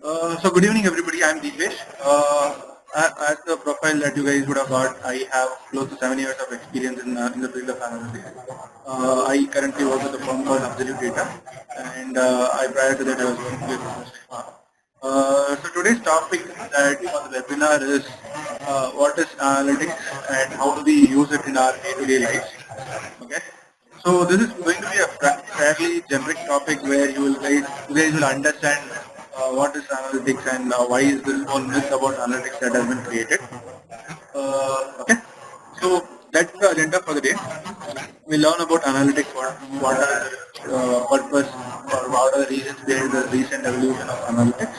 So good evening everybody, I'm Deepesh. As the profile that you guys would have got, I have close to 7 years of experience in the field of analytics. I currently work with a firm called Absolute Data, and prior to that I was working with so today's topic that for the webinar is what is analytics and how do we use it in our day-to-day lives. Okay. So this is going to be a fairly generic topic where you guys will understand what is analytics and why is this whole myth about analytics that has been created. Okay. So that's the agenda for the day. We learn about analytics, what are the purpose or what are the reasons behind the recent evolution of analytics.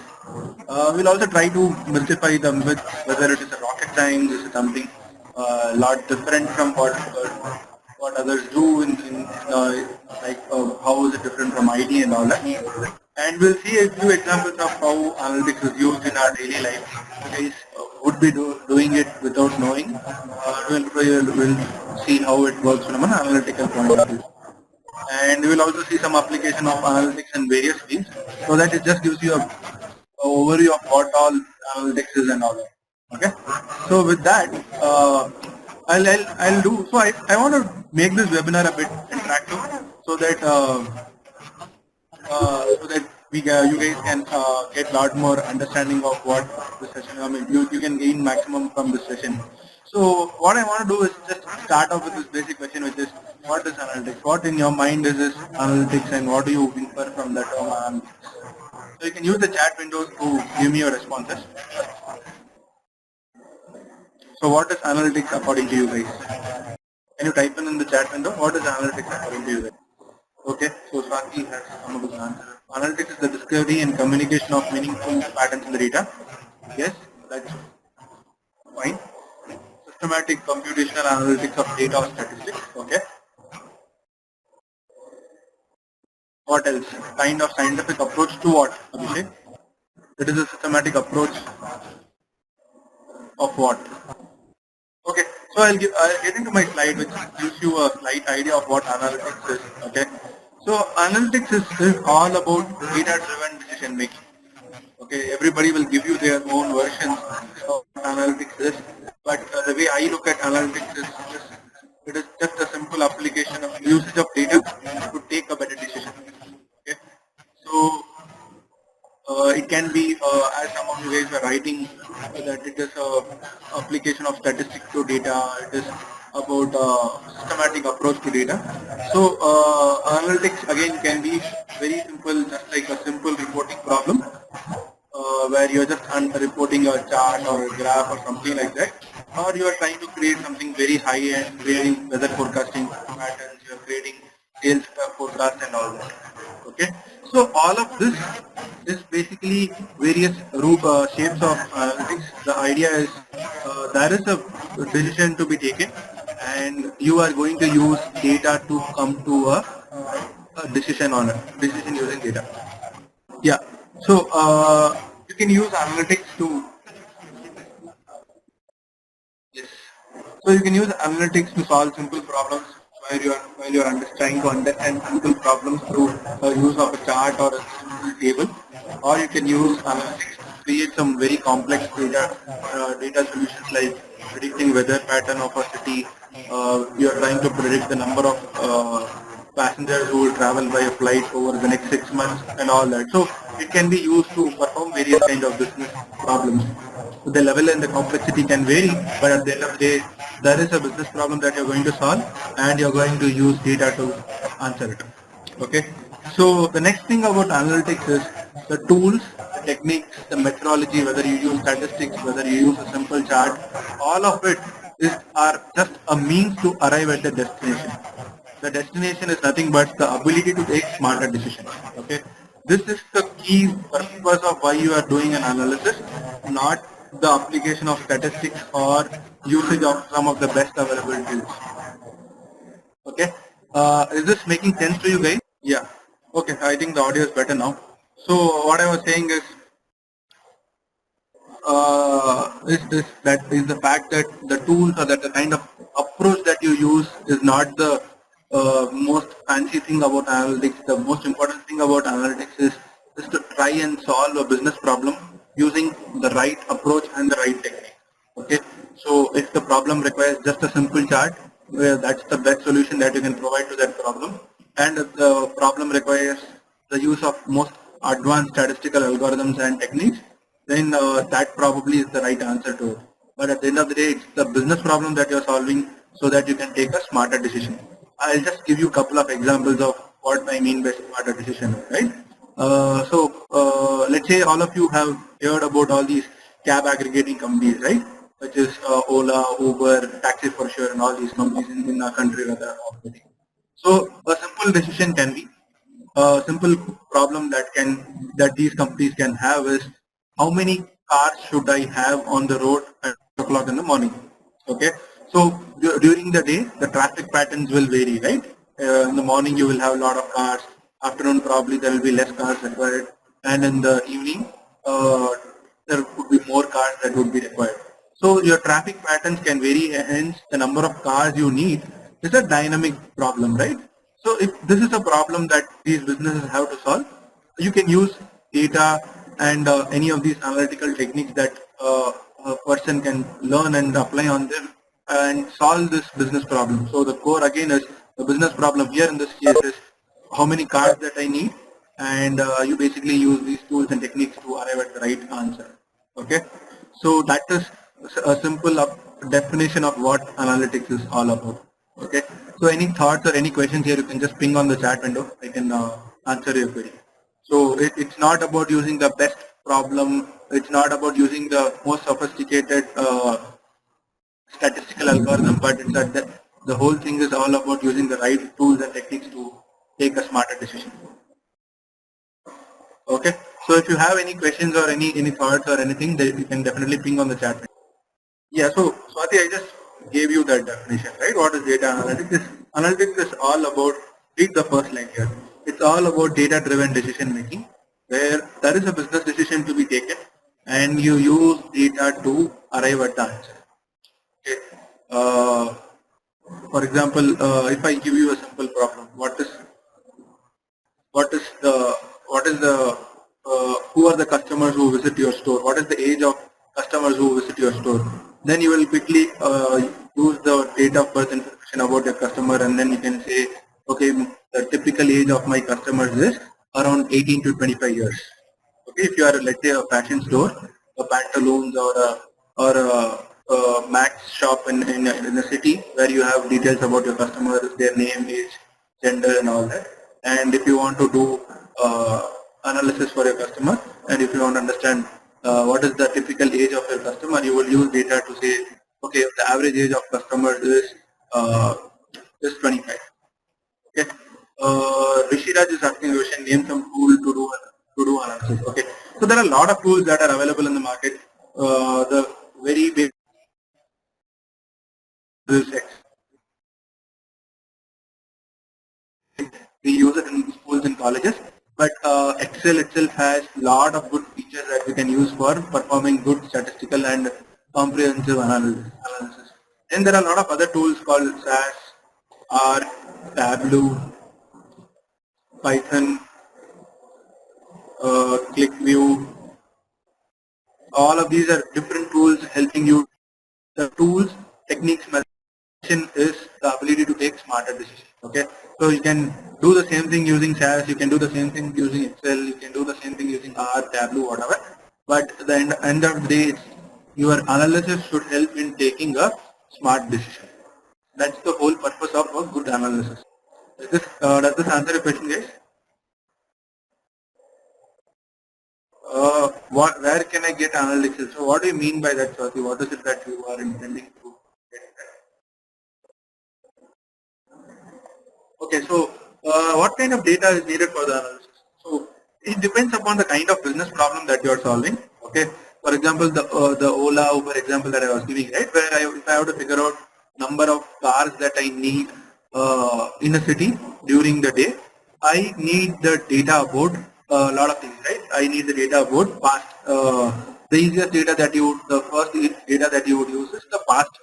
We'll also try to mystify the myth, whether it is a rocket science, is it something lot different from what others do how is it different from ID and all that. And we'll see a few examples of how analytics is used in our daily life. You guys would be doing it without knowing. We'll see how it works from an analytical point of view. And we'll also see some application of analytics in various fields, so that it just gives you a overview of what all analytics is and all that. Okay. So with that, I'll do. So I want to make this webinar a bit interactive, so that you guys can get a lot more understanding of what the session. I mean, you can gain maximum from this session. So what I want to do is just start off with this basic question, which is what is analytics? What in your mind is this analytics, and what do you infer from the term analytics? So you can use the chat window to give me your responses. So what is analytics according to you guys? Can you type in the chat window? What is analytics according to you guys? Okay, so Swati has come up with an answer. Analytics is the discovery and communication of meaningful patterns in the data. Yes, that's fine. Systematic computational analytics of data or statistics. Okay. What else? Kind of scientific approach to what, Abhishek? It is a systematic approach of what? Okay, so I'll get into my slide, which gives you a slight idea of what analytics is. Okay, so analytics is all about data-driven decision making. Okay, everybody will give you their own versions of what analytics is, but the way I look at analytics is it is just a simple application of usage of data to take a better decision. Okay, so it can be, as some of you guys were writing, that it is a application of statistics to data. It is about systematic approach to data. So analytics again can be very simple, just like a simple reporting problem, where you're just reporting a chart or a graph or something like that, or you are trying to create something very high-end, creating weather forecasting patterns, you're creating sales forecast and all that. Okay, so all of this is basically various shapes of analytics. The idea is there is a decision to be taken, and you are going to use data to come to a decision on it, decision using data. Yeah. So you can use analytics to yes. So you can use analytics to solve simple problems while you are trying to understand simple problems through use of a chart or a simple table, or you can use analytics to create some very complex data solutions like predicting weather pattern of a city. You are trying to predict the number of passengers who will travel by a flight over the next 6 months and all that. So it can be used to perform various kind of business problems. So the level and the complexity can vary, but at the end of the day, there is a business problem that you're going to solve, and you're going to use data to answer it. Okay. So the next thing about analytics is the tools, the techniques, the methodology, whether you use statistics, whether you use a simple chart, all of it are just a means to arrive at the destination. The destination is nothing but the ability to take smarter decisions. Okay, this is the key purpose of why you are doing an analysis, not the application of statistics or usage of some of the best available tools. Okay, is this making sense to you guys? Yeah. Okay, I think the audio is better now. So what I was saying is the fact that the tools or that the kind of approach that you use is not the most fancy thing about analytics. The most important thing about analytics is to try and solve a business problem using the right approach and the right technique. Okay, so if the problem requires just a simple chart, that's the best solution that you can provide to that problem. And if the problem requires the use of most advanced statistical algorithms and techniques, then that probably is the right answer to it. But at the end of the day, it's the business problem that you're solving so that you can take a smarter decision. I'll just give you a couple of examples of what I mean by smarter decision, right? Let's say all of you have heard about all these cab aggregating companies, right? Which is Ola, Uber, Taxi for Sure, and all these companies in our country that are operating. So a simple decision can be a simple problem that these companies can have is how many cars should I have on the road at 8 o'clock in the morning. Okay, so during the day the traffic patterns will vary, right? In the morning you will have a lot of cars, afternoon probably there will be less cars required, and in the evening there would be more cars that would be required. So your traffic patterns can vary, hence the number of cars you need is a dynamic problem, right? So if this is a problem that these businesses have to solve, you can use data and any of these analytical techniques that a person can learn and apply on them and solve this business problem. So the core again is the business problem here in this case is how many cars that I need, and you basically use these tools and techniques to arrive at the right answer. Okay, so that is a simple definition of what analytics is all about. Okay, so any thoughts or any questions here, you can just ping on the chat window. I can answer your query. So it's not about using the best problem. It's not about using the most sophisticated statistical algorithm, but it's that the whole thing is all about using the right tools and techniques to take a smarter decision. Okay, so if you have any questions or any thoughts or anything, you can definitely ping on the chat. Yeah, so Swati, I just gave you that definition, right? What is data analytics? Analytics is all about, read the first line here. It's all about data-driven decision making, where there is a business decision to be taken, and you use data to arrive at the answer. Okay. For example, if I give you a simple problem, what is the who are the customers who visit your store? What is the age of customers who visit your store? Then you will quickly use the data of birth information about your customer, and then you can say, okay, the typical age of my customers is around 18 to 25 years. Okay, if you are, let's say, a fashion store, a pantaloons or a Max shop in a city where you have details about your customers, their name, age, gender, and all that. And if you want to do analysis for your customer, and if you want to understand what is the typical age of your customer, you will use data to say, okay, the average age of customers uh, is 25. Okay. Rishiraj is asking a question, name some tool to do analysis. Okay. So there are a lot of tools that are available in the market. The very basic is we use it in schools and colleges, but Excel itself has a lot of good features that we can use for performing good statistical and comprehensive analysis. Then there are a lot of other tools called SAS, R, Tableau, Python, ClickView. All of these are different tools helping you. The tools, techniques, meditation is the ability to take smarter decisions. Okay, so you can do the same thing using SAS, you can do the same thing using Excel, you can do the same thing using R, Tableau, whatever. But at the end of the day, your analysis should help in taking a smart decision. That's the whole purpose of a good analysis. Does this answer your question, guys? Where can I get analytics? So what do you mean by that, Swati? What is it that you are intending to get? Okay, so what kind of data is needed for the analysis? So it depends upon the kind of business problem that you are solving. Okay, for example, the Ola Uber example that I was giving, right, where if I have to figure out number of cars that I need in a city during the day, I need the data about a lot of things, right? I need the data about past. The easiest data that you would, the first data that you would use is the past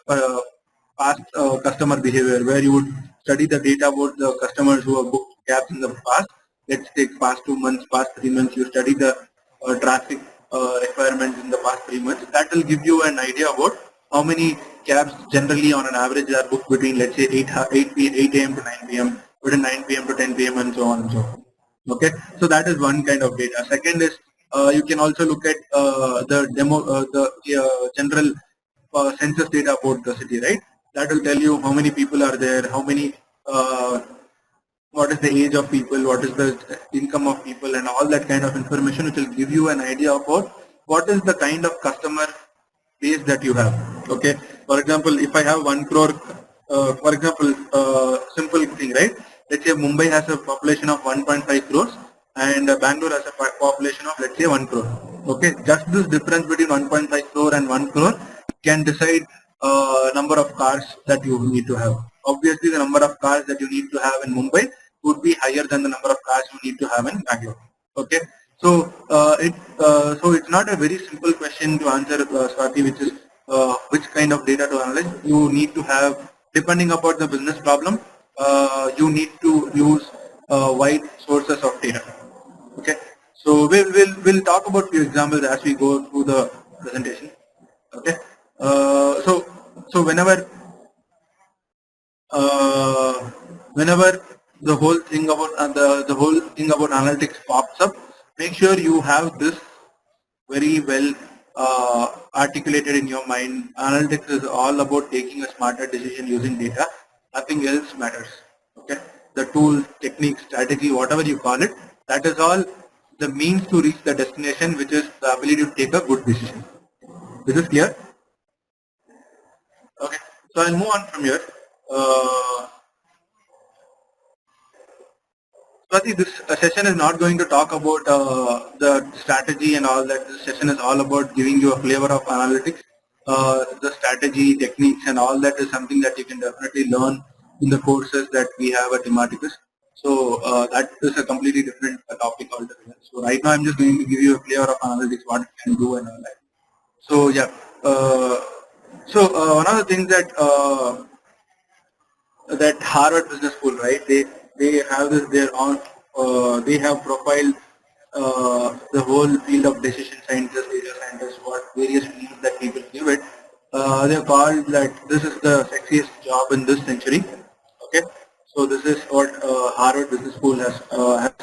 customer behavior, where you would study the data about the customers who have booked cabs in the past, let's take past 2 months, past 3 months, you study the traffic requirements in the past 3 months. That will give you an idea about how many cabs generally on an average are booked between, let's say, 8 a.m. to 9 p.m., between 9 p.m. to 10 p.m. and so on and so forth. Okay, so that is one kind of data. Second is you can also look at the general census data about the city, right? That will tell you how many people are there, how many, what is the age of people, what is the income of people, and all that kind of information, which will give you an idea about what is the kind of customer base that you have. Okay, for example, if I have 1 crore, for example, simple thing, right? Let's say Mumbai has a population of 1.5 crores and Bangalore has a population of, let's say, 1 crore. Okay, just this difference between 1.5 crore and 1 crore can decide number of cars that you need to have. Obviously, the number of cars that you need to have in Mumbai would be higher than the number of cars you need to have in Bangalore. Okay, so so it's not a very simple question to answer, Swati, which is which kind of data to analyze. You need to have, depending upon the business problem, you need to use wide sources of data. Okay, so we'll talk about few examples as we go through the presentation. Okay, so uh, whenever the whole thing about the whole thing about analytics pops up, make sure you have this very well articulated in your mind. Analytics is all about taking a smarter decision using data. Nothing else matters. Okay, the tool, technique, strategy, whatever you call it, that is all the means to reach the destination, which is the ability to take a good decision. This is clear. Okay, so I'll move on from here. Uh, Swati, this session is not going to talk about the strategy and all that. This session is all about giving you a flavor of analytics. The strategy, techniques, and all that is something that you can definitely learn in the courses that we have at Imarticus. So that is a completely different topic altogether. So right now, I'm just going to give you a flavor of analytics, what it can do and all that. So yeah. One of the things that Harvard Business School, right? They have this their own. They have profiled the whole field of decision scientists, data scientists, what various fields that people give it. They have called that this is the sexiest job in this century. Okay, so this is what Harvard Business School has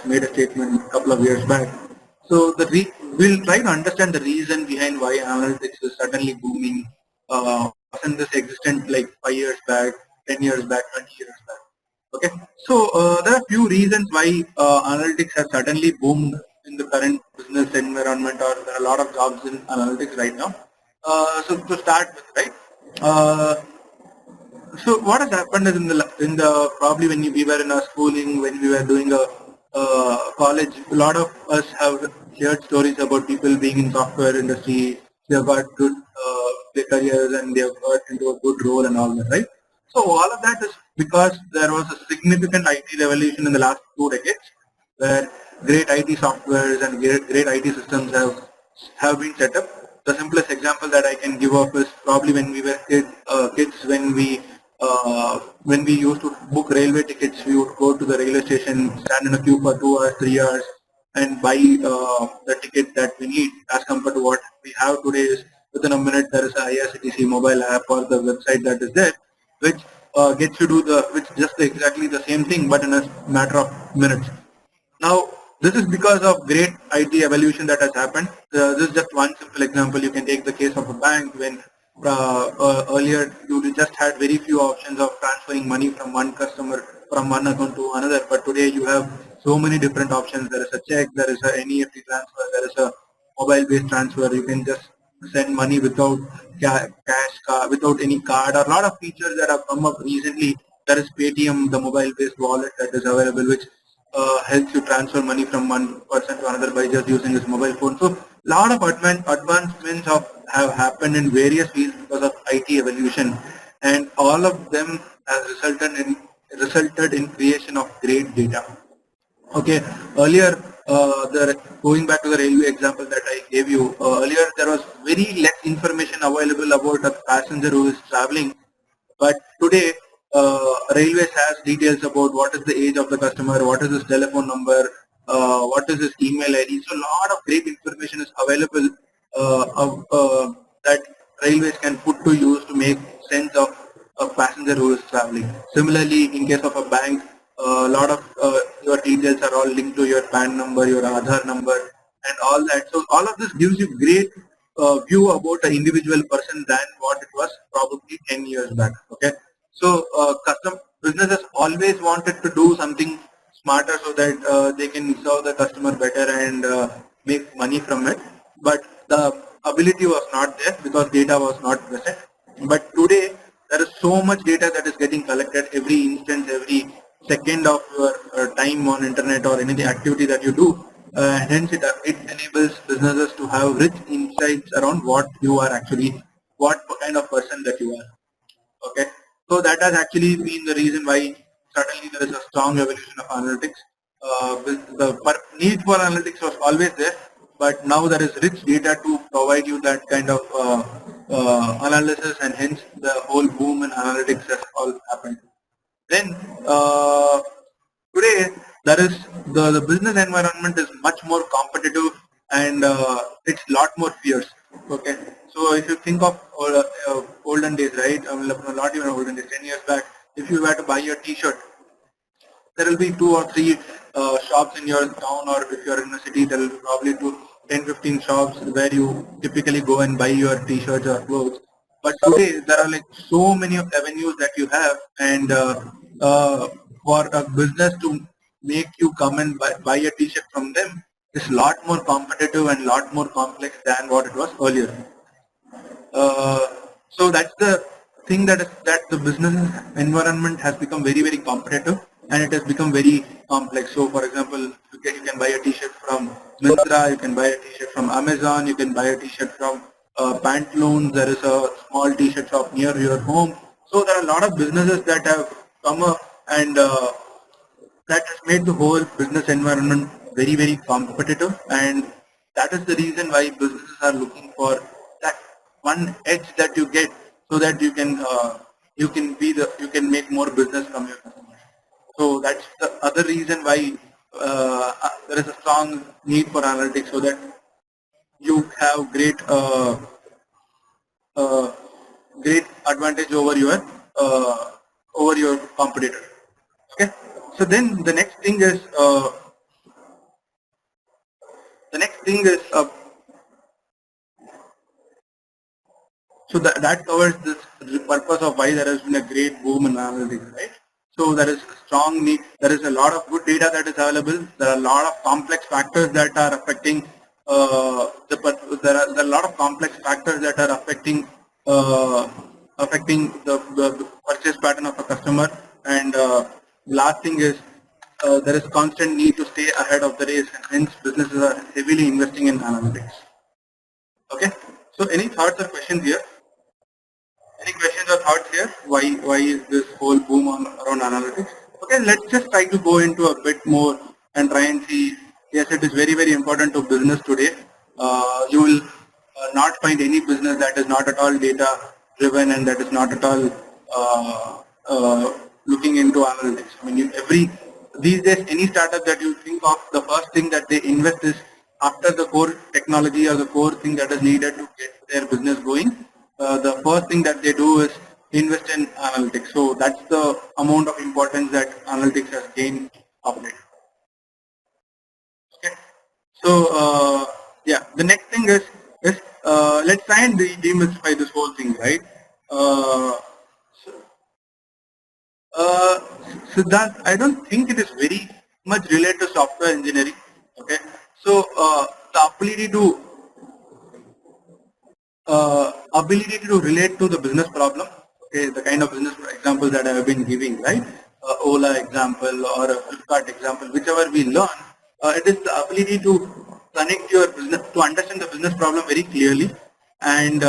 made a statement a couple of years back. So we'll try to understand the reason behind why analytics is suddenly booming. Wasn't this existent like 5 years back, 10 years back, 20 years back? Okay, so there are few reasons why analytics has suddenly boomed in the current business environment, or there are a lot of jobs in analytics right now. So to start with, right? So what has happened is in the probably when we were in our schooling, when we were doing a college, a lot of us have heard stories about people being in software industry. They have got good careers and they have got into a good role and all that, right? So all of that is because there was a significant IT revolution in the last 2 decades, where great IT softwares and great IT systems have been set up. The simplest example that I can give of is probably when we were kids, when we used to book railway tickets, we would go to the railway station, stand in a queue for 2 hours, 3 hours, and buy the ticket that we need. As compared to what we have today, is within a minute there is a IRCTC mobile app or the website that is there, which gets you do which just exactly the same thing, but in a matter of minutes. Now, this is because of great IT evolution that has happened. This is just one simple example. You can take the case of a bank when earlier you just had very few options of transferring money from one customer from one account to another, but today you have so many different options. There is a check, there is a NEFT transfer, there is a mobile-based transfer. You can just send money without cash, without any card. Or a lot of features that have come up recently. There is Paytm, the mobile-based wallet that is available, which helps you transfer money from one person to another by just using his mobile phone. So, a lot of advancements have happened in various fields because of IT evolution, and all of them has resulted in creation of great data. Okay, earlier, going back to the railway example that I gave you, earlier there was very less information available about a passenger who is traveling, but today, railways has details about what is the age of the customer, what is his telephone number, what is his email ID. So a lot of great information is available that railways can put to use to make sense of a passenger who is traveling. Similarly, in case of a bank, a lot of your details are all linked to your PAN number, your Aadhaar number, and all that. So all of this gives you great view about an individual person than what it was probably 10 years back. Okay, so custom businesses always wanted to do something smarter so that they can serve the customer better and make money from it. But the ability was not there because data was not present. But today there is so much data that is getting collected every instant, every second of your time on internet or any activity that you do. Hence, it enables businesses to have rich insights around what you are actually, what kind of person that you are. Okay, so that has actually been the reason why suddenly there is a strong evolution of analytics. The need for analytics was always there, but now there is rich data to provide you that kind of analysis, and hence the whole boom in analytics has all happened. Then today there is the business environment is much more competitive and it's lot more fierce. Okay, so if you think of olden days, right? I mean, not even olden days, 10 years back, if you were to buy a T-shirt, there will be two or three shops in your town, or if you're in a city, there will be probably 10, 15 shops where you typically go and buy your t-shirts or clothes. But today there are like so many of avenues that you have, and for a business to make you come and buy a t-shirt from them is a lot more competitive and lot more complex than what it was earlier. Uh, so that's the thing, that the business environment has become very competitive, and it has become very complex. So for example, you can buy a t-shirt from Myntra, you can buy a t-shirt from Amazon, you can buy a t-shirt from Pantaloons. There is a small t-shirt shop near your home. So there are a lot of businesses that have come up, and that has made the whole business environment very competitive, and that is the reason why businesses are looking for that one edge that you get, so that you can make more business from your customers. So that's the other reason why there is a strong need for analytics, so that you have uh, great advantage over your competitor. Okay, so then the next thing is so that covers this the purpose of why there has been a great boom in analytics, right? So there is a strong need, there is a lot of good data that is available. There are a lot of complex factors that are affecting there are a lot of complex factors that are affecting the purchase pattern of a customer. And last thing is there is constant need to stay ahead of the race, and hence businesses are heavily investing in analytics. Okay. So any thoughts or questions here? Any questions or thoughts here? Why is this whole boom around analytics? Okay, let's just try to go into a bit more and try and see. Yes, it is very important to business today. You will not find any business that is not at all data driven and that is not at all looking into analytics. I mean, every these days, any startup that you think of, the first thing that they invest is, after the core technology or the core thing that is needed to get their business going, the first thing that they do is invest in analytics. So that's the amount of importance that analytics has gained of late. Okay. So yeah, the next thing is let's try and demystify this whole thing, right? Uh, Uh, Siddharth, I don't think it is very much related to software engineering. Okay, so ability to relate to the business problem. Okay, the kind of business examples that I have been giving, right? Ola example or a Flipkart example, whichever we learn, it is the ability to connect your business, to understand the business problem very clearly, and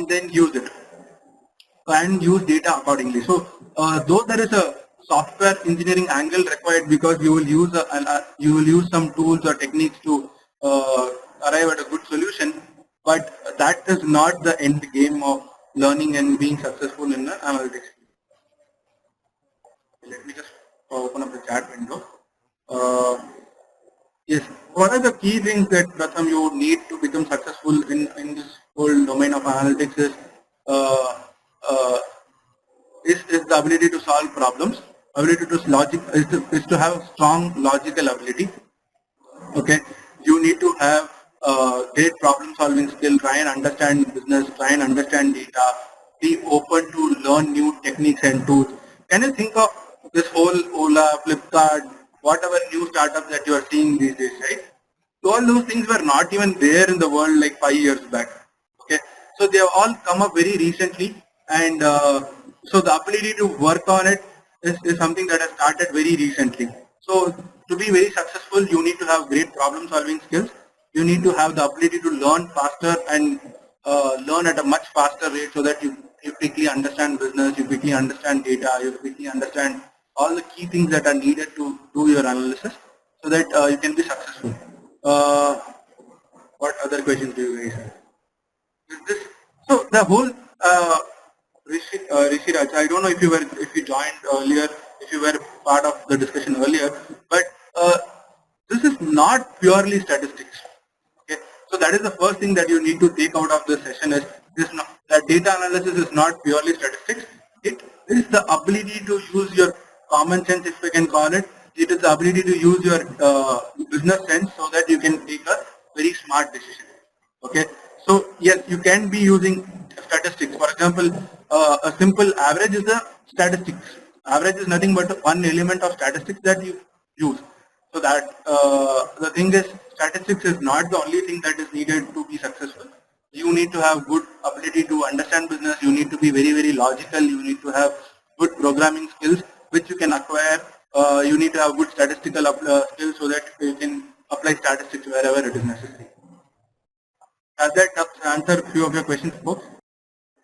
then use it and use data accordingly. So, though there is a software engineering angle required, because you will use some tools or techniques to arrive at a good solution, but that is not the end game of learning and being successful in the analytics. Let me just open up the chat window. Uh, yes. What are the key things that Pratham you need to become successful in this whole domain of analytics uh, uh, is the ability to solve problems, ability to logic is to have strong logical ability. Okay, you need to have great problem solving skill, try and understand business, try and understand data, be open to learn new techniques and tools. Can you think of this whole Ola, Flipkart, whatever new startups that you are seeing these days, right? So all those things were not even there in the world like 5 years back. Okay, so they have all come up very recently, and so the ability to work on it is something that has started very recently. So to be very successful, you need to have great problem solving skills. You need to have the ability to learn faster and learn at a much faster rate so that you quickly understand business, you quickly understand data, you quickly understand all the key things that are needed to do your analysis so that you can be successful. Uh, what other questions do you guys have? This, so the whole Rishi Raj, I don't know if you joined earlier, if you were part of the discussion earlier, but this is not purely statistics. Okay, so that is the first thing that you need to take out of this session is this not, that data analysis is not purely statistics. It is the ability to use your common sense, if we can call it. It is the ability to use your business sense so that you can take a very smart decision. Okay, so yes, you can be using statistics. For example, a simple average is a statistics. Average is nothing but one element of statistics that you use. So that the thing is, statistics is not the only thing that is needed to be successful. You need to have good ability to understand business. You need to be very logical. You need to have good programming skills, which you can acquire. You need to have good statistical skills so that you can apply statistics wherever it is necessary. Does that answer a few of your questions, folks?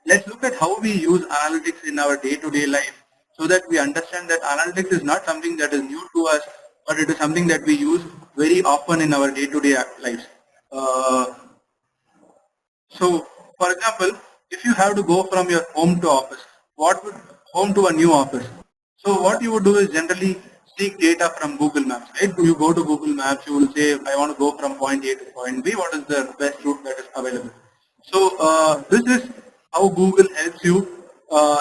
Let's look at how we use analytics in our day-to-day life so that we understand that analytics is not something that is new to us, but it is something that we use very often in our day-to-day lives. Uh, so, for example, if you have to go from your home to office, what would home to a new office? So, what you would do is generally seek data from Google Maps, right? You go to Google Maps, you will say, I want to go from point A to point B. What is the best route that is available? So, this is how Google helps you.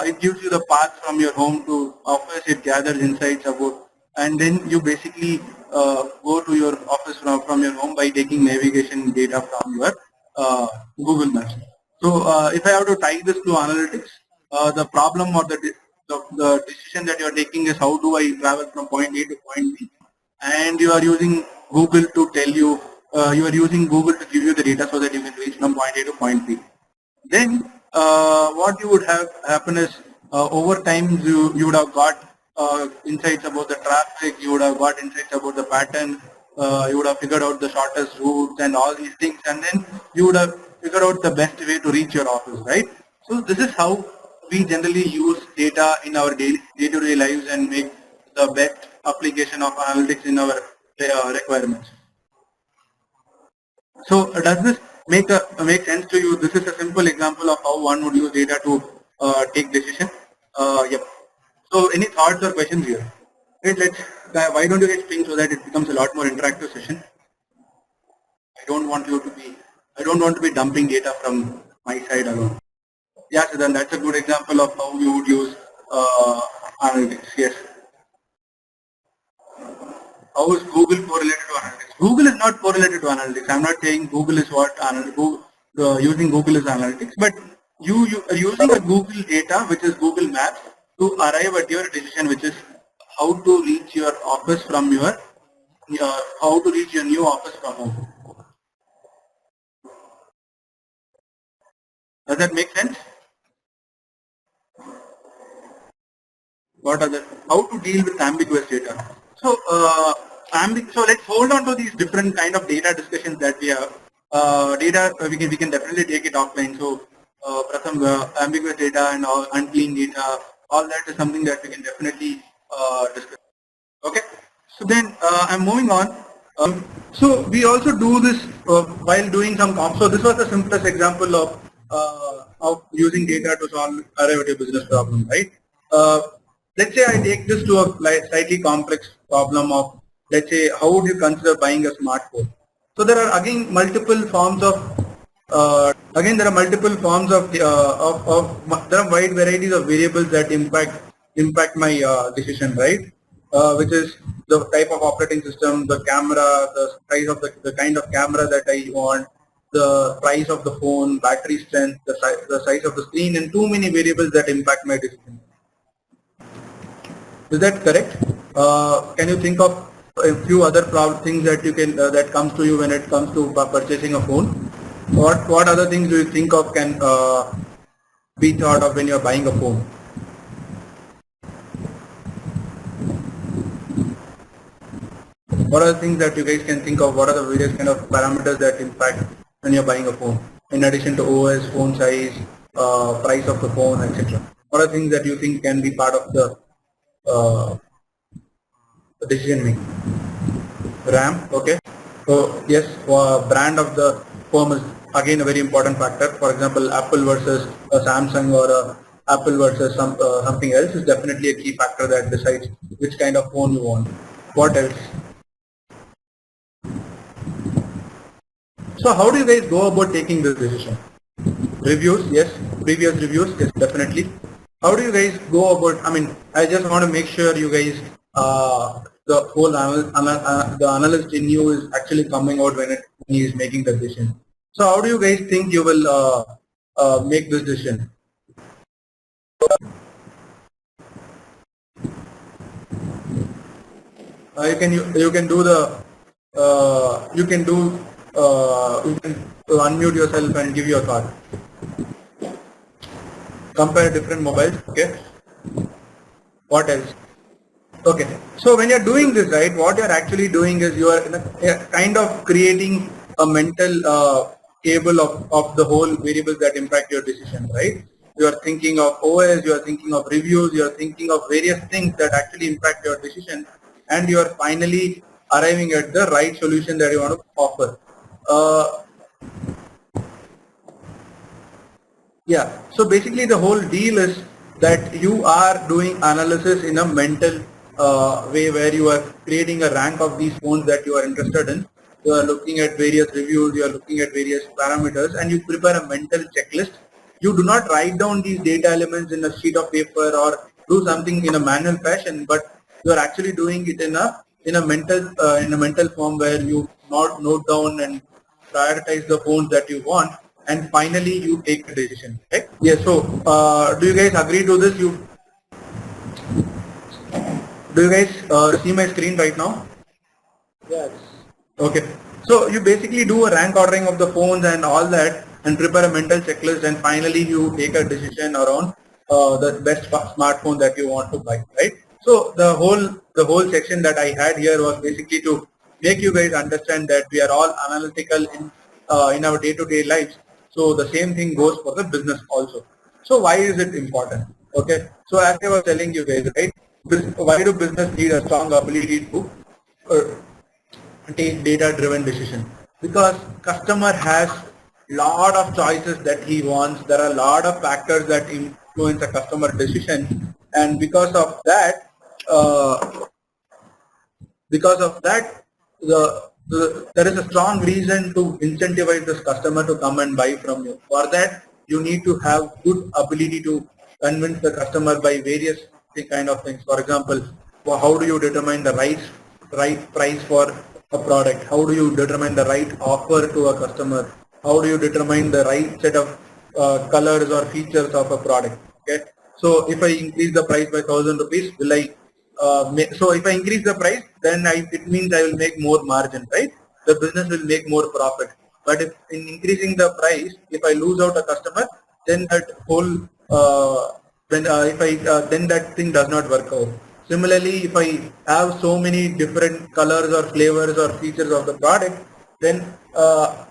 It gives you the path from your home to office. It gathers insights about, and then you basically go to your office from your home by taking navigation data from your uh, Google Maps. So if I have to tie this to analytics, the problem or the decision that you are taking is how do I travel from point A to point B, and you are using Google to tell you, you are using Google to give you the data so that you can reach from point A to point B. Then what you would have happen is over time you would have got insights about the traffic, you would have got insights about the pattern, you would have figured out the shortest routes and all these things, and then you would have figured out the best way to reach your office, right? So this is how we generally use data in our day-to-day lives and make the best application of analytics in our requirements. So does this make sense to you? This is a simple example of how one would use data to take decision. Yep. So any thoughts or questions here? Wait, why don't you guys think so that it becomes a lot more interactive session? I don't want you to be. I don't want to be dumping data from my side alone. Yeah, so then that's a good example of how you would use analytics. Yes. How is Google correlated to analytics? Google is not correlated to analytics. I'm not saying Google is what using Google is analytics, but you are using a Google data, which is Google Maps, to arrive at your decision, which is how to reach your office from how to reach your new office from home. Does that make sense? What are the how to deal with ambiguous data? So so let's hold on to these different kind of data discussions that we have. Data we can definitely take it offline. So Pratham, ambiguous data and all unclean data, all that is something that we can definitely discuss. Okay, so then I'm moving on. So we also do this while doing some comp. So this was the simplest example of using data to solve arrive at a business problem, right? Let's say I take this to a slightly complex problem of let's say, how would you consider buying a smartphone? So there are again multiple forms of there are wide varieties of variables that impact my decision, right? Which is the type of operating system, the camera, the size of the kind of camera that I want, the price of the phone, battery strength, the size of the screen, and too many variables that impact my decision. Is that correct? Can you think of a few other things that you can that comes to you when it comes to purchasing a phone? What other things do you think of can be thought of when you're buying a phone? What are the things that you guys can think of? What are the various kind of parameters that impact when you're buying a phone? In addition to OS, phone size, price of the phone, etc. What are things that you think can be part of the decision making? RAM, okay. So yes, brand of the phone is again a very important factor. For example, Apple versus a Samsung or a Apple versus something else is definitely a key factor that decides which kind of phone you want. What else? So how do you guys go about taking this decision? Reviews, yes. Previous reviews, yes, definitely. How do you guys go about? I mean, I just want to make sure you guys, the whole the analyst in you is actually coming out when he is making the decision. So how do you guys think you will make this decision? You can do the you can unmute yourself and give your thought. Compare different mobiles. Okay. What else? Okay. So when you're doing this, right, what you're actually doing is you are kind of creating a mental table of the whole variables that impact your decision, right? You are thinking of OS, you are thinking of reviews, you are thinking of various things that actually impact your decision, and you are finally arriving at the right solution that you want to offer. Yeah. So basically, the whole deal is that you are doing analysis in a mental way where you are creating a rank of these phones that you are interested in. You are looking at various reviews, you are looking at various parameters, and you prepare a mental checklist. You do not write down these data elements in a sheet of paper or do something in a manual fashion, but you are actually doing it in a mental form where you note down and prioritize the phones that you want, and finally you take a decision, right? Yes. So do you guys agree to this? Do you guys see my screen right now? Yes. Okay. So you basically do a rank ordering of the phones and all that, and prepare a mental checklist, and finally you take a decision around the best smartphone that you want to buy, right? So the whole section that I had here was basically to make you guys understand that we are all analytical in our day-to-day lives. So the same thing goes for the business also. So why is it important? Okay. So as I was telling you guys, right? Why do business need a strong ability to uh, take data driven decision? Because customer has lot of choices that he wants. There are a lot of factors that influence a customer decision, and uh, because of that, there is a strong reason to incentivize this customer to come and buy from you. For that, you need to have good ability to convince the customer by various kind of things. For example, how do you determine the right price for a product? How do you determine the right offer to a customer? How do you determine the right set of colors or features of a product? Okay. So if I increase the price by 1,000 rupees, will I so if I increase the price, then it means I will make more margin, right? The business will make more profit. But if in increasing the price, if I lose out a customer, then that whole then that thing does not work out. Similarly, if I have so many different colors or flavors or features of the product, then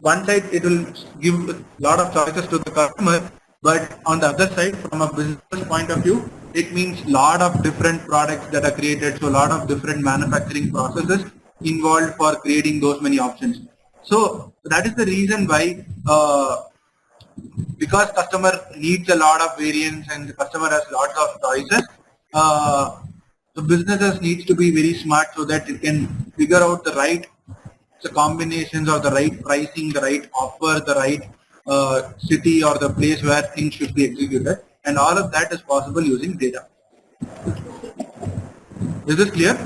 one side it will give a lot of choices to the customer, but on the other side, from a business point of view, it means lot of different products that are created, so a lot of different manufacturing processes involved for creating those many options. So that is the reason why because customer needs a lot of variants and the customer has lots of choices, uh, the businesses needs to be very smart so that it can figure out the right combinations or the right pricing, the right offer, the right city or the place where things should be executed, and all of that is possible using data. Is this clear?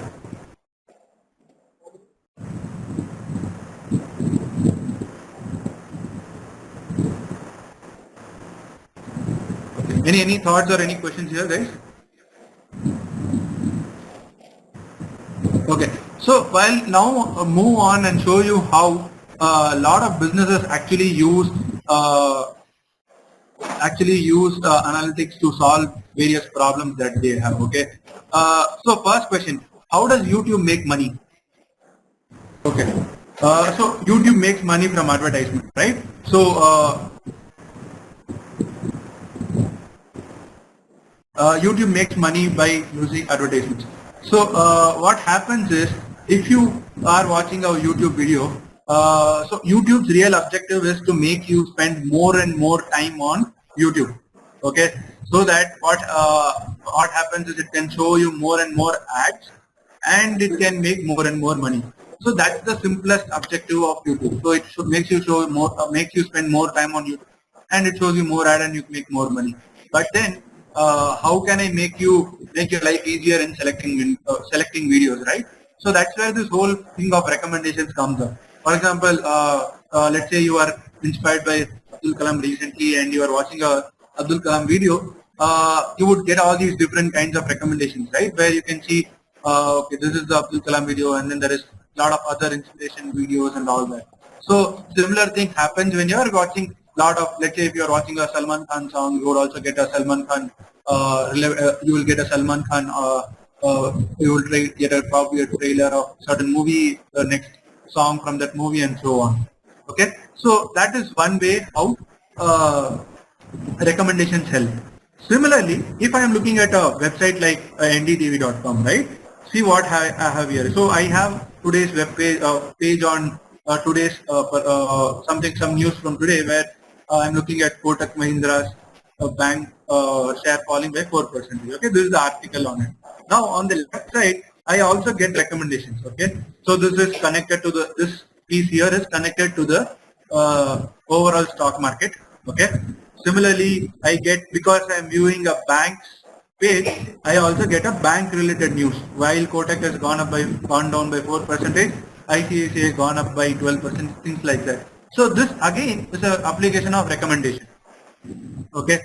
Okay. Any thoughts or any questions here, guys? Okay. So while now move on and show you how a lot of businesses actually use analytics to solve various problems that they have. Okay. So first question: how does YouTube make money? Okay. So YouTube makes money from advertisement, right? So YouTube makes money by using advertisements. So what happens is, if you are watching a YouTube video, so YouTube's real objective is to make you spend more and more time on YouTube. Okay, so that what happens is it can show you more and more ads, and it can make more and more money. So that's the simplest objective of YouTube. So it makes you show more, makes you spend more time on YouTube, and it shows you more ad and you make more money. But then, how can I make your life easier in selecting videos, right? So that's where this whole thing of recommendations comes up. For example, let's say you are inspired by Abdul Kalam recently, and you are watching a Abdul Kalam video. You would get all these different kinds of recommendations, right? Where you can see, okay, this is the Abdul Kalam video, and then there is a lot of other inspiration videos and all that. So similar thing happens when you are watching lot of, let's say if you are watching a Salman Khan song, you would also get a Salman Khan, you will get a Salman Khan, you will get probably a trailer of certain movie, the next song from that movie, and so on. Okay, so that is one way how recommendations help. Similarly, if I am looking at a website like ndtv.com, right? See what I have here. So I have today's web page on today's some news from today, where I'm looking at Kotak Mahindra's bank share falling by 4%. Okay, this is the article on it. Now on the left side, I also get recommendations. Okay, so this is connected to this piece here is connected to the overall stock market. Okay. Similarly, I get, because I am viewing a bank's page, I also get a bank related news. While Kotak has gone down by 4%, ICICI has gone up by 12%, things like that. So this again is an application of recommendation. Okay.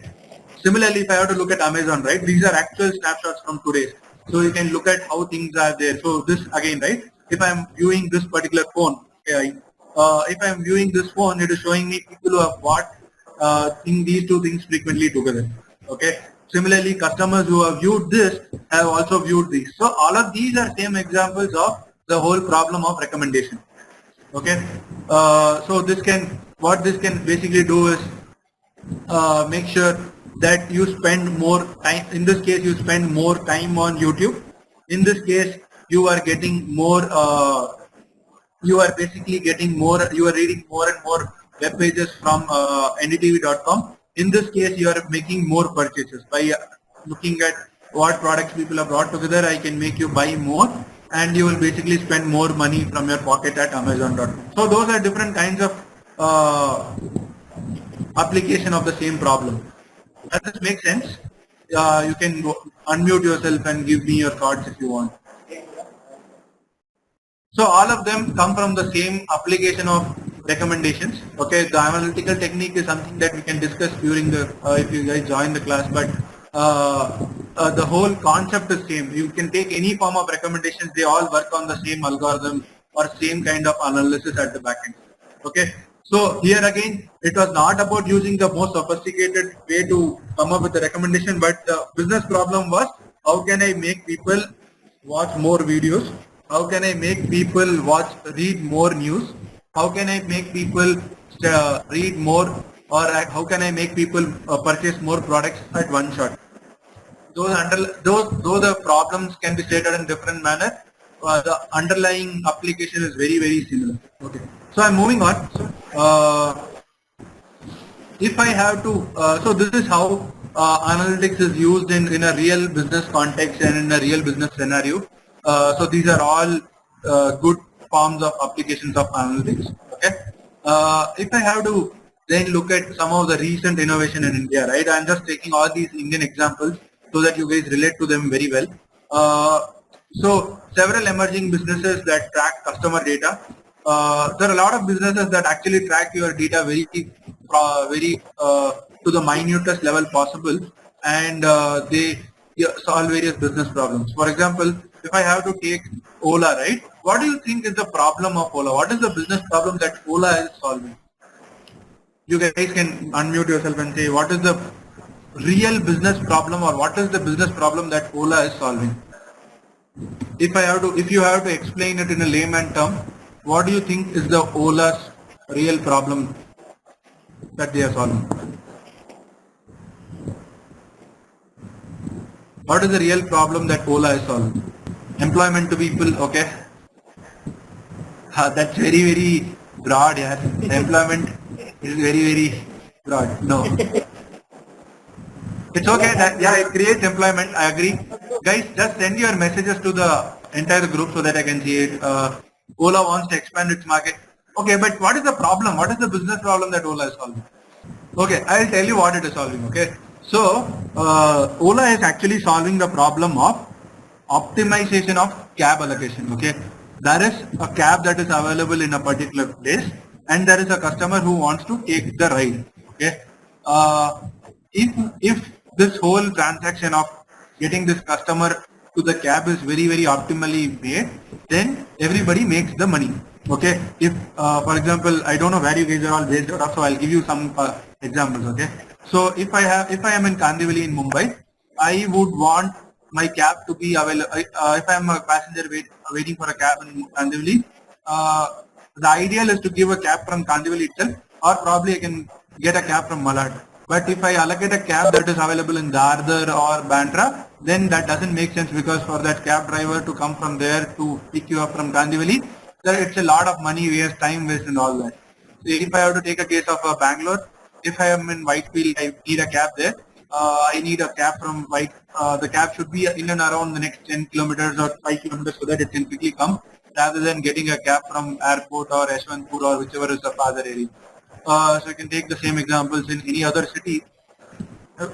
Similarly, if I have to look at Amazon, right, these are actual snapshots from today. So you can look at how things are there. So this again, right, if I am viewing this particular phone, okay, if I am viewing this phone, it is showing me people who have bought these two things frequently together. Okay. Similarly, customers who have viewed this have also viewed these. So all of these are same examples of the whole problem of recommendation. Okay. So what this can basically do is make sure that you spend more time. In this case, you spend more time on YouTube. In this case, you are getting more. You are basically getting more. You are reading more and more web pages from ndtv.com. In this case, you are making more purchases by looking at what products people have brought together. I can make you buy more, and you will basically spend more money from your pocket at amazon.com. So those are different kinds of application of the same problem. Does this make sense? You can unmute yourself and give me your thoughts if you want. So all of them come from the same application of recommendations. Okay, the analytical technique is something that we can discuss during the if you guys join the class, but the whole concept is same. You can take any form of recommendations; they all work on the same algorithm or same kind of analysis at the back end. Okay, so here again, it was not about using the most sophisticated way to come up with the recommendation, but the business problem was, how can I make people watch more videos? How can I make people read more news? How can I make people read more, or how can I make people purchase more products at one shot? Though the problems can be stated in different manner, the underlying application is very, very similar. Okay, so I'm moving on. If I have to, so this is how analytics is used in a real business context and in a real business scenario. So these are all good forms of applications of analytics. Okay. If I have to then look at some of the recent innovation in India, right? I'm just taking all these Indian examples so that you guys relate to them very well. So several emerging businesses that track customer data. There are a lot of businesses that actually track your data very to the minutest level possible, and they solve various business problems. For example, if I have to take Ola, right? What do you think is the problem of Ola? What is the business problem that Ola is solving? You guys can unmute yourself and say what is the real business problem or what is the business problem that Ola is solving. If you have to explain it in a layman term, what do you think is the Ola's real problem that they are solving? What is the real problem that Ola is solving? Employment to people, okay? That's very broad, yeah. Employment is very broad. No. It's okay. Yeah, it creates employment. I agree. Guys, just send your messages to the entire group so that I can see it. Ola wants to expand its market. Okay, but what is the problem? What is the business problem that Ola is solving? Okay, I'll tell you what it is solving. Okay, so Ola is actually solving the problem of optimization of cab allocation. Okay, there is a cab that is available in a particular place, and there is a customer who wants to take the ride. Okay, uh, if this whole transaction of getting this customer to the cab is very optimally made, then everybody makes the money. Okay, if for example, I don't know where you guys are all based out of, so I'll give you some examples. Okay, so if I am in Kandivali in Mumbai, I would want my cab to be available. If I am a passenger waiting for a cab in Kandivali, the ideal is to give a cab from Kandivali itself, or probably I can get a cab from Malad. But if I allocate a cab that is available in Dardar or Bandra, then that doesn't make sense, because for that cab driver to come from there to pick you up from Kandivali, it's a lot of money waste, time waste and all that. So if I have to take a case of Bangalore, if I am in Whitefield, I need a cab there. I need a cab from White. The cab should be in and around the next 10 kilometers or 5 kilometers so that it can quickly come, rather than getting a cab from airport or Yeshwanthpur or whichever is the farther area. So you can take the same examples in any other city.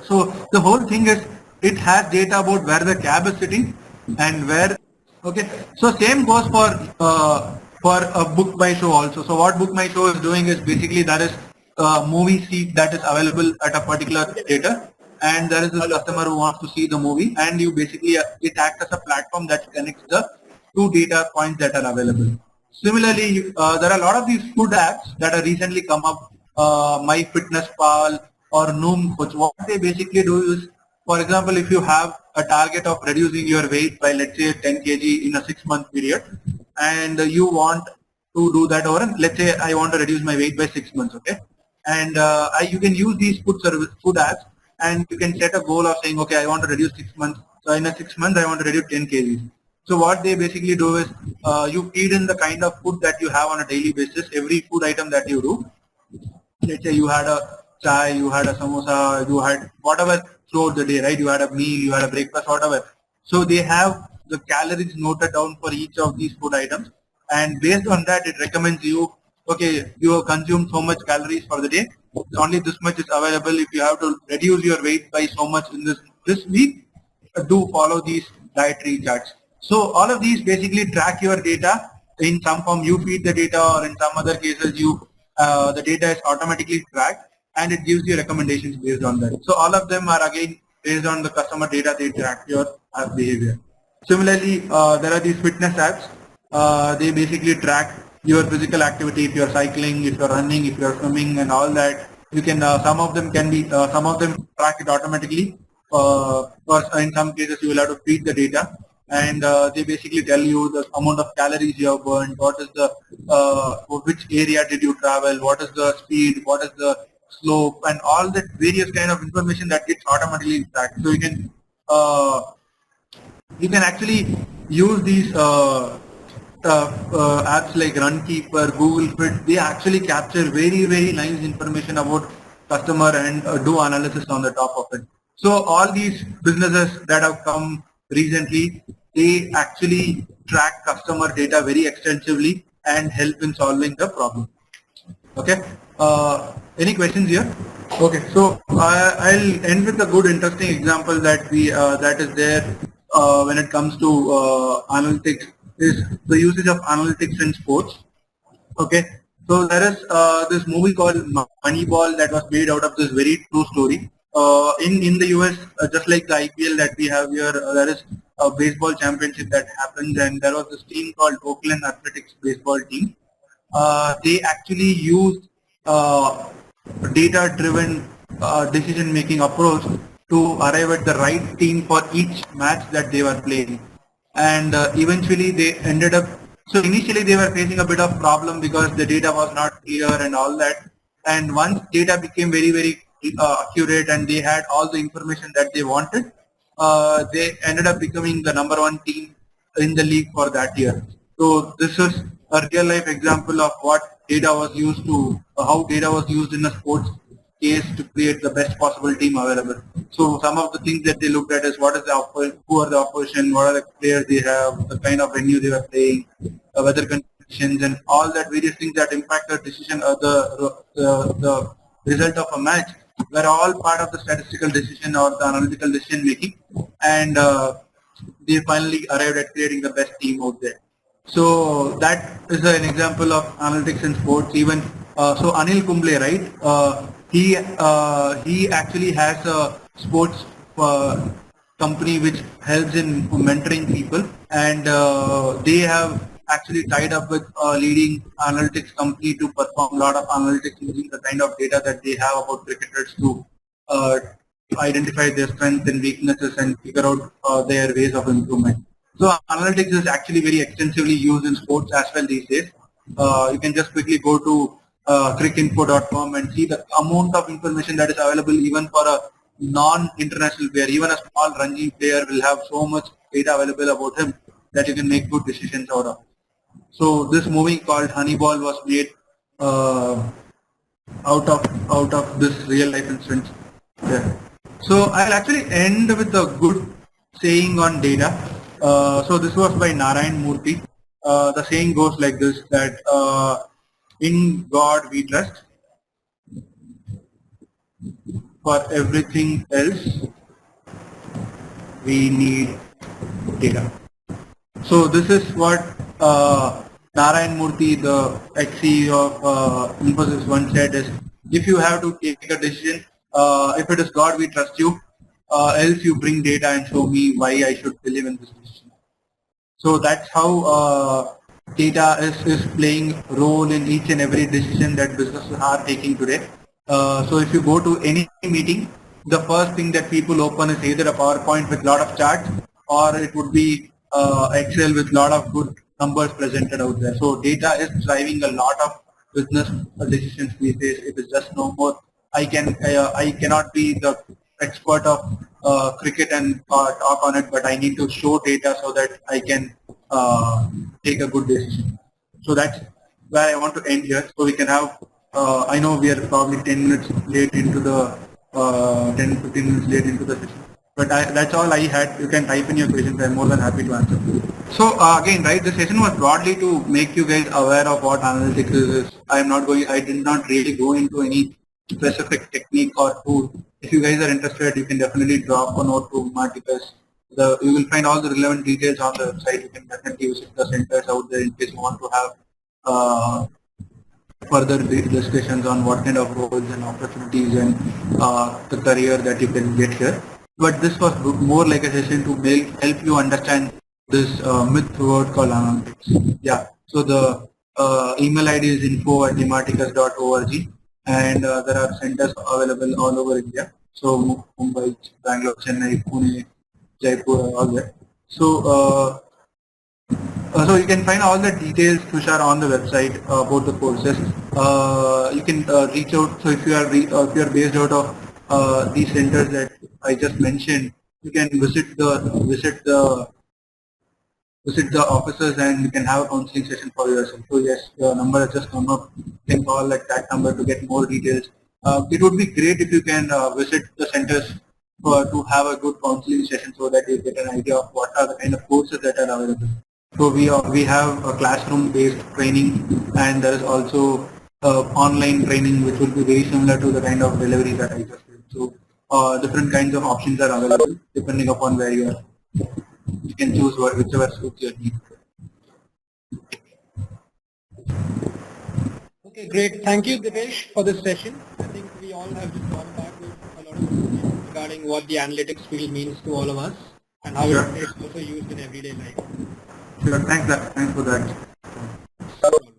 So the whole thing is, it has data about where the cab is sitting and where. Okay, so same goes for a book by show also. So what book my show is doing is, basically there is a movie seat that is available at a particular theater, and there is a customer who wants to see the movie, and you basically it acts as a platform that connects the two data points that are available. Similarly, there are a lot of these food apps that have recently come up, MyFitnessPal or Noom Coach. What they basically do is, for example, if you have a target of reducing your weight by, let's say, 10 kg in a 6-month period, and you want to do that over, let's say I want to reduce my weight by 6 months, okay? And you can use these food apps, and you can set a goal of saying, okay, I want to reduce 6 months. So in a 6 months, I want to reduce 10 kgs. So what they basically do is, you feed in the kind of food that you have on a daily basis, every food item that you do. Let's say you had a chai, you had a samosa, you had whatever throughout the day, right? You had a meal, you had a breakfast, whatever. So they have the calories noted down for each of these food items, and based on that, it recommends you, okay, you have consumed so much calories for the day, only this much is available. If you have to reduce your weight by so much in this week, do follow these dietary charts. So all of these basically track your data in some form. You feed the data, or in some other cases, the data is automatically tracked, and it gives you recommendations based on that. So all of them are again based on the customer data. They track your app behavior. Similarly, there are these fitness apps. They basically track your physical activity. If you're cycling, if you're running, if you're swimming, and all that. You can. Some of them can be. Some of them track it automatically. Or in some cases, you will have to feed the data, and they basically tell you the amount of calories you have burned, what is the which area did you travel, what is the speed, what is the slope, and all that various kind of information that gets automatically tracked. So uh, you can actually use these apps like Runkeeper, Google Fit. They actually capture very nice information about customer, and do analysis on the top of it. So all these businesses that have come recently, they actually track customer data very extensively and help in solving the problem. Okay. Any questions here? Okay, so I'll end with a good, interesting example that we that is there when it comes to analytics is the usage of analytics in sports. Okay, so there is this movie called Moneyball that was made out of this very true story. In the US, just like the IPL that we have here, there is a baseball championship that happens, and there was this team called Oakland Athletics baseball team. They actually used data-driven decision-making approach to arrive at the right team for each match that they were playing. And eventually they ended up, so initially they were facing a bit of problem because the data was not clear and all that. And once data became very accurate and they had all the information that they wanted, they ended up becoming the #1 team in the league for that year. So this is a real life example of what data was used to, how data was used in a sports case to create the best possible team available. So some of the things that they looked at is what is the who are the opposition, what are the players they have, the kind of venue they were playing, weather conditions, and all that various things that impact the decision, the result of a match were all part of the statistical decision or the analytical decision making, and they finally arrived at creating the best team out there. So that is an example of analytics in sports. Even so, Anil Kumble, right? He actually has a sports company which helps in mentoring people, and they have actually tied up with a leading analytics company to perform a lot of analytics using the kind of data that they have about cricketers to uh, identify their strengths and weaknesses and figure out their ways of improvement. So analytics is actually very extensively used in sports as well these days. You can just quickly go to crickinfo.com and see the amount of information that is available even for a non-international player. Even a small Ranji player will have so much data available about him that you can make good decisions out of. So this movie called Honeyball was made uh, out of this real life instance. Yeah. So I'll actually end with a good saying on data. So this was by Narayan Murthy. The saying goes like this: that in God we trust. For everything else, we need data. So this is what Narayan Murthy, the ex-CEO of Infosys, once said: is if you have to take a decision, if it is God we trust you, else you bring data and show me why I should believe in this decision. So that's how data is playing a role in each and every decision that businesses are taking today. So if you go to any meeting, the first thing that people open is either a PowerPoint with a lot of charts, or it would be Excel with a lot of good numbers presented out there. So data is driving a lot of business decisions these days. It is just no more. I cannot be the expert of cricket and talk on it, but I need to show data so that I can take a good decision. So that's where I want to end here. So we can have, I know we are probably 10 minutes late into the, 10-15 minutes late into the session. But that's all I had. You can type in your questions. I'm more than happy to answer. So again, right, the session was broadly to make you guys aware of what analytics is. I did not really go into any specific technique or tool. If you guys are interested, you can definitely drop a note to Imarticus. You will find all the relevant details on the website. You can definitely visit the centers out there in case you want to have further discussions on what kind of roles and opportunities and the career that you can get here. But this was more like a session to help you understand this myth word called analytics. Yeah. So the email ID is info@imarticus.org, and there are centers available all over India. So Mumbai, Bangalore, Chennai, Pune, Jaipur, all that. So you can find all the details which are on the website about the courses. You can reach out. So if you are if you are based out of these centers that I just mentioned, you can visit the offices and you can have a counseling session for yourself. So yes, your number has just come up. You can call at that number to get more details. It would be great if you can visit the centers to have a good counseling session so that you get an idea of what are the kind of courses that are available. So we have a classroom based training, and there is also online training which will be very similar to the kind of delivery that I just did. So different kinds of options are available depending upon where you are. You can choose whichever suits your needs. Okay, great. Thank you, Deepesh, for this session. I think we all have just gone back with a lot of information regarding what the analytics field means to all of us and how Sure. it is also used in everyday life. Sure. Thanks for that. No problem.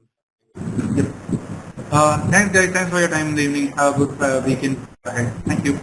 Yep. Thanks guys. Thanks for your time in the evening. Have a good weekend ahead. Thank you.